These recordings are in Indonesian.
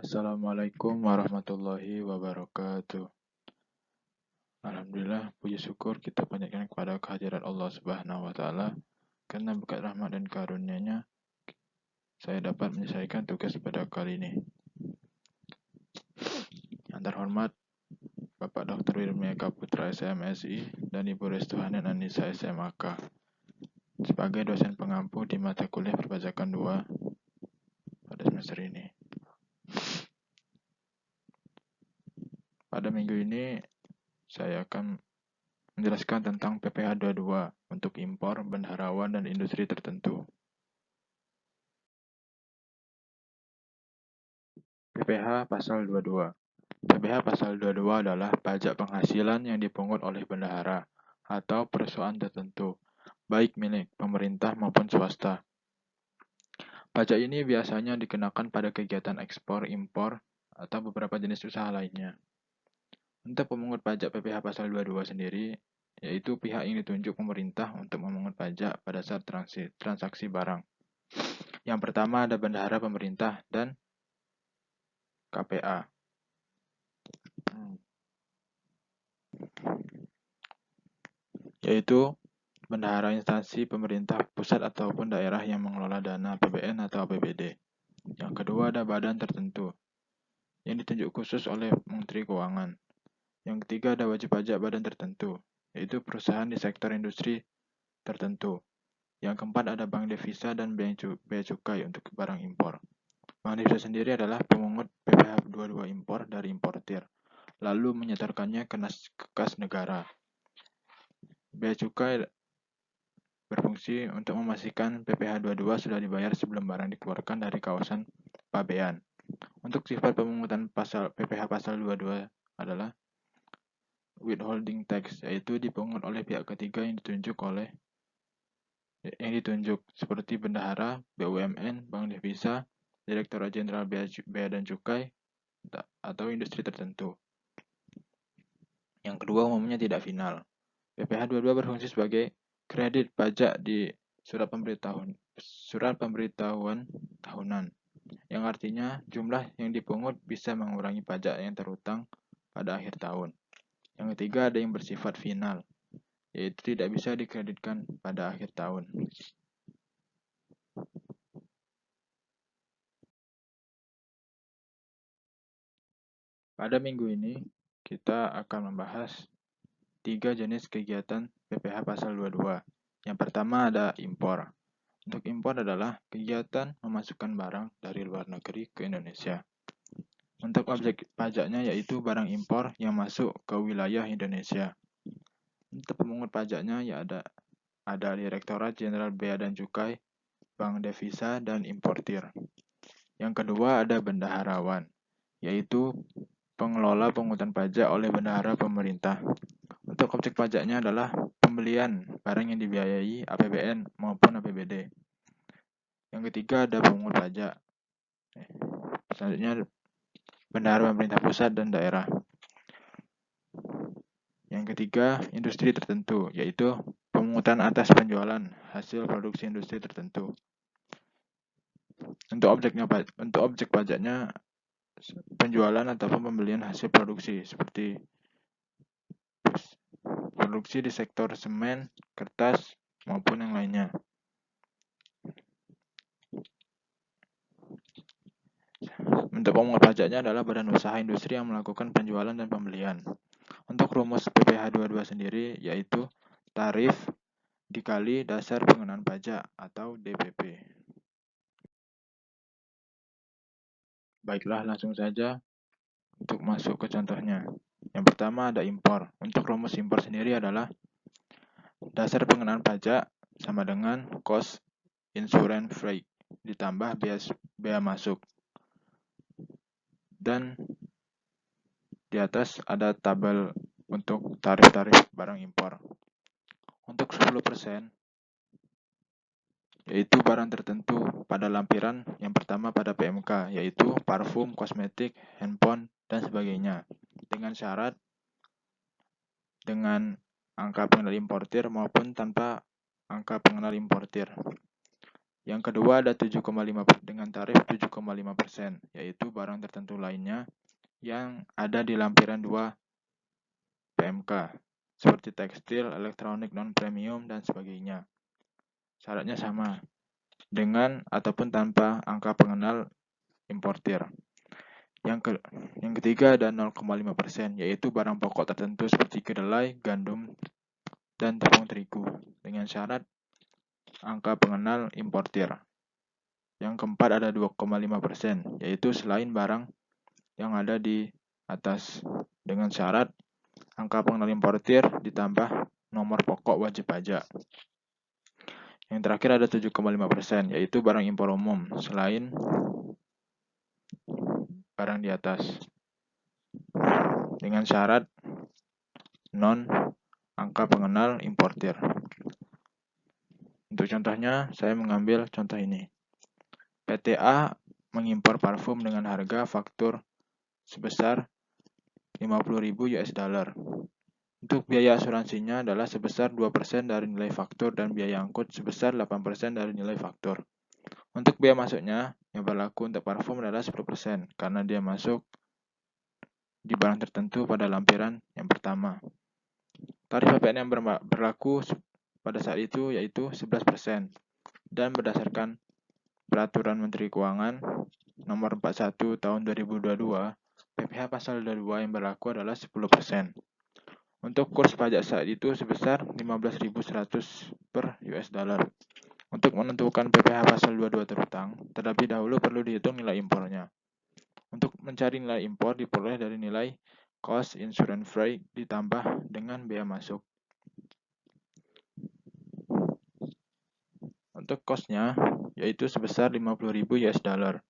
Assalamualaikum warahmatullahi wabarakatuh. Alhamdulillah, puji syukur kita panjatkan kepada kehadirat Allah Subhanahu wa Ta'ala, karena berkat rahmat dan karunia-Nya saya dapat menyelesaikan tugas pada kali ini. Yang terhormat Bapak Dr. Wirmia Kaputra SMSI dan Ibu Restu Hanan Anissa SMAK sebagai dosen pengampu di mata kuliah perpajakan 2 pada semester ini. Pada minggu ini saya akan menjelaskan tentang PPh 22 untuk impor, bendaharawan, dan industri tertentu. PPh Pasal 22. PPh Pasal 22 adalah pajak penghasilan yang dipungut oleh bendahara atau perusahaan tertentu, baik milik pemerintah maupun swasta. Pajak ini biasanya dikenakan pada kegiatan ekspor, impor, atau beberapa jenis usaha lainnya. Untuk pemungut pajak PPh Pasal 22 sendiri, yaitu pihak yang ditunjuk pemerintah untuk memungut pajak pada saat transaksi barang. Yang pertama ada bendahara pemerintah dan KPA. Yaitu bendahara instansi pemerintah pusat ataupun daerah yang mengelola dana APBN atau APBD. Yang kedua ada badan tertentu yang ditunjuk khusus oleh Menteri Keuangan. Yang ketiga ada wajib pajak badan tertentu, yaitu perusahaan di sektor industri tertentu. Yang keempat ada bank devisa dan bea cukai untuk barang impor. Bank devisa sendiri adalah pemungut PPh 22 impor dari importir, lalu menyetorkannya ke kas negara. Bea cukai berfungsi untuk memastikan PPh 22 sudah dibayar sebelum barang dikeluarkan dari kawasan pabean. Untuk sifat pemungutan PPh Pasal 22 adalah withholding tax, yaitu dipungut oleh pihak ketiga yang ditunjuk seperti bendahara, BUMN, Bank Devisa, Direktorat Jenderal Bea dan Cukai, atau industri tertentu. Yang kedua umumnya tidak final. PPh 22 berfungsi sebagai kredit pajak di surat pemberitahuan tahunan, yang artinya jumlah yang dipungut bisa mengurangi pajak yang terutang pada akhir tahun. Yang ketiga ada yang bersifat final, yaitu tidak bisa dikreditkan pada akhir tahun. Pada minggu ini, kita akan membahas 3 jenis kegiatan PPh Pasal 22. Yang pertama ada impor. Untuk impor adalah kegiatan memasukkan barang dari luar negeri ke Indonesia. Untuk objek pajaknya yaitu barang impor yang masuk ke wilayah Indonesia. Untuk pemungut pajaknya ya ada Direktorat Jenderal Bea dan Cukai, Bank Devisa, dan Importir. Yang kedua ada bendaharawan, yaitu pengelola pungutan pajak oleh bendahara pemerintah. Untuk objek pajaknya adalah pembelian barang yang dibiayai APBN maupun APBD. Yang ketiga ada pemungut pajak. Selanjutnya bendahara pemerintah pusat dan daerah. Yang ketiga, industri tertentu, yaitu pemungutan atas penjualan hasil produksi industri tertentu. Untuk objek pajaknya penjualan ataupun pembelian hasil produksi seperti produksi di sektor semen, kertas, maupun yang lainnya. Untuk pemungut pajaknya adalah badan usaha industri yang melakukan penjualan dan pembelian. Untuk rumus PPh 22 sendiri yaitu tarif dikali dasar pengenaan pajak atau DPP. Baiklah, langsung saja untuk masuk ke contohnya. Yang pertama ada impor. Untuk rumus impor sendiri adalah dasar pengenaan pajak sama dengan cost insurance freight ditambah bea masuk. Dan di atas ada tabel untuk tarif-tarif barang impor. Untuk 10%, yaitu barang tertentu pada lampiran yang pertama pada PMK, yaitu parfum, kosmetik, handphone, dan sebagainya. Dengan syarat dengan angka pengenal importir maupun tanpa angka pengenal importir. Yang kedua ada 7,5 dengan tarif 7,5%, yaitu barang tertentu lainnya yang ada di lampiran 2 PMK, seperti tekstil, elektronik non-premium, dan sebagainya. Syaratnya sama, dengan ataupun tanpa angka pengenal importir. Yang ketiga ada 0,5%, yaitu barang pokok tertentu seperti kedelai, gandum, dan tepung terigu, dengan syarat angka pengenal importir. Yang keempat ada 2,5%, yaitu selain barang yang ada di atas, dengan syarat angka pengenal importir ditambah nomor pokok wajib pajak. Yang terakhir ada 7,5%, yaitu barang impor umum, selain barang di atas, dengan syarat non angka pengenal importir. Untuk contohnya, saya mengambil contoh ini. PTA mengimpor parfum dengan harga faktur sebesar 50.000 US dollar. Untuk biaya asuransinya adalah sebesar 2% dari nilai faktur dan biaya angkut sebesar 8% dari nilai faktur. Untuk biaya masuknya yang berlaku untuk parfum adalah 10% karena dia masuk di barang tertentu pada lampiran yang pertama. Tarif PPN yang berlaku pada saat itu yaitu 11% dan berdasarkan Peraturan Menteri Keuangan Nomor 41 Tahun 2022, PPh Pasal 22 yang berlaku adalah 10%. Untuk kurs pajak saat itu sebesar 15.100 per US dollar. Untuk menentukan PPh Pasal 22 terutang, terlebih dahulu perlu dihitung nilai impornya. Untuk mencari nilai impor diperoleh dari nilai cost insurance freight ditambah dengan bea masuk. Untuk cost-nya yaitu sebesar 50.000 US dollar.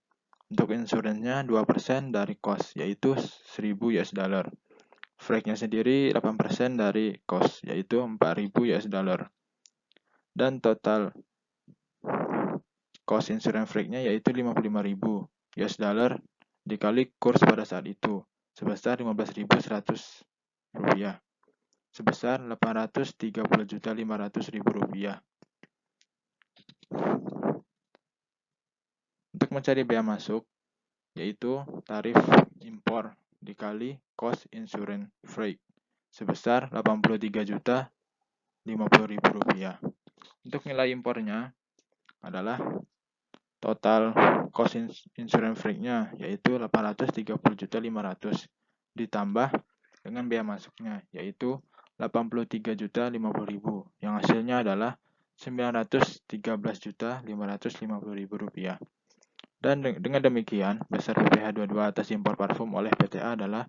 Untuk insurance-nya 2% dari cost yaitu 1.000 US dollar. Freight-nya sendiri 8% dari cost yaitu 4.000 US dollar. Dan total cost insurance freight-nya yaitu 55.000 US dollar dikali kurs pada saat itu sebesar 15.100 rupiah, sebesar 830.500.000 rupiah. Untuk mencari bea masuk, yaitu tarif impor dikali cost insurance freight, sebesar 83.050.000 rupiah. Untuk nilai impornya adalah total cost insurance freight-nya, yaitu 830.500.000 ditambah dengan bea masuknya, yaitu 83.050.000, yang hasilnya adalah 913.550.000 rupiah. Dan dengan demikian, besar PPh 22 atas impor parfum oleh PTA adalah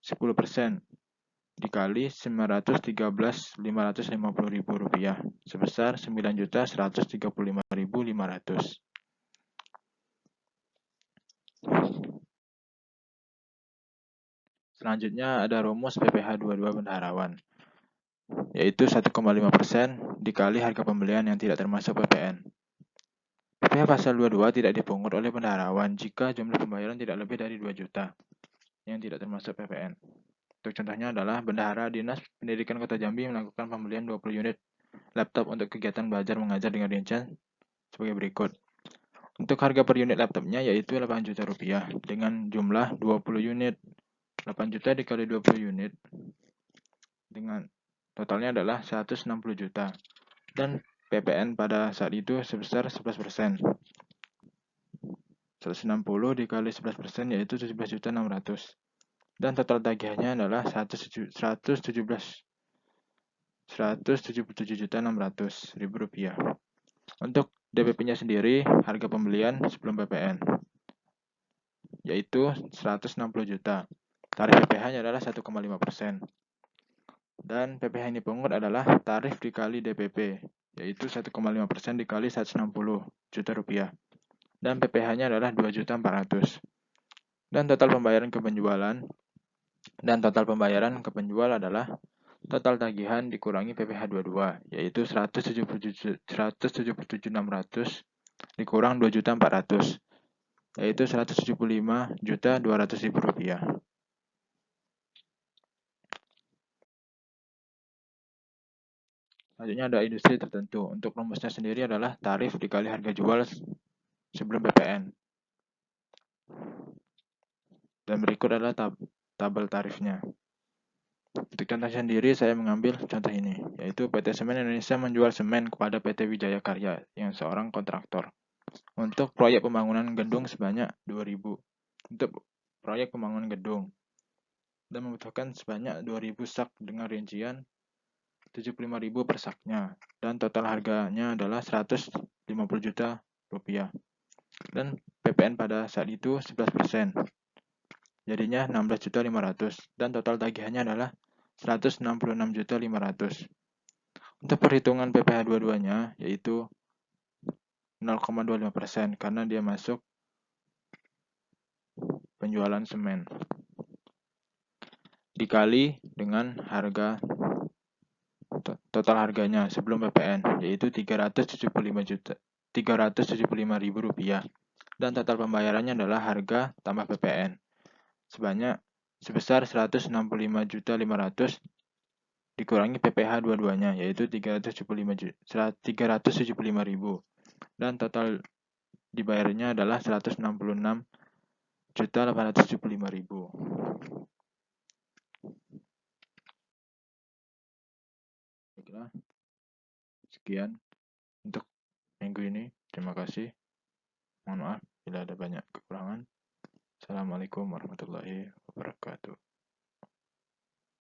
10% dikali 913.550.000 rupiah, sebesar 9.135.500. Selanjutnya ada rumus PPh 22 bendaharawan, yaitu 1,5% dikali harga pembelian yang tidak termasuk PPN. PPh pasal 22 tidak dipungut oleh bendaharawan jika jumlah pembayaran tidak lebih dari 2 juta yang tidak termasuk PPN. Untuk contohnya adalah Bendahara Dinas Pendidikan Kota Jambi melakukan pembelian 20 unit laptop untuk kegiatan belajar mengajar dengan rincian sebagai berikut. Untuk harga per unit laptopnya yaitu 8 juta rupiah dengan jumlah 20 unit. 8 juta dikali 20 unit dengan totalnya adalah 160 juta. Dan PPN pada saat itu sebesar 11%. 160 dikali 11% yaitu 17.600.000. Dan total tagihannya adalah 177.600.000 rupiah. Untuk DPP-nya sendiri, harga pembelian sebelum PPN, yaitu 160 juta. Tarif PPh-nya adalah 1,5%. Dan PPh yang dipungut adalah tarif dikali DPP, yaitu 1,5% dikali 160 juta rupiah. Dan PPh-nya adalah 2.400.000. Dan total pembayaran ke penjual adalah total tagihan dikurangi PPh 22, yaitu 177.600 dikurang 2.400.000, yaitu 175.200.000 rupiah. Selanjutnya ada industri tertentu. Untuk rumusnya sendiri adalah tarif dikali harga jual sebelum PPN. Dan berikut adalah tabel tarifnya. Untuk contoh sendiri, saya mengambil contoh ini, yaitu PT Semen Indonesia menjual semen kepada PT Wijaya Karya yang seorang kontraktor untuk proyek pembangunan gedung sebanyak 2.000. Untuk proyek pembangunan gedung dan membutuhkan sebanyak 2.000 sak dengan rincian 75.000 per saknya, dan total harganya adalah 150 juta rupiah. Dan PPN pada saat itu 11%. Jadinya 16.500.000 dan total tagihannya adalah 166.500.000. Untuk perhitungan PPh dua-duanya yaitu 0,25% karena dia masuk penjualan semen. Dikali dengan harga total harganya sebelum PPN yaitu 375.000 rupiah, dan total pembayarannya adalah harga tambah PPN sebesar 165.500.000 dikurangi PPh dua-duanya yaitu 375.000, dan total dibayarnya adalah 166.875.000. Baiklah, sekian untuk minggu ini. Terima kasih. Mohon maaf bila ada banyak kekurangan. Assalamualaikum warahmatullahi wabarakatuh.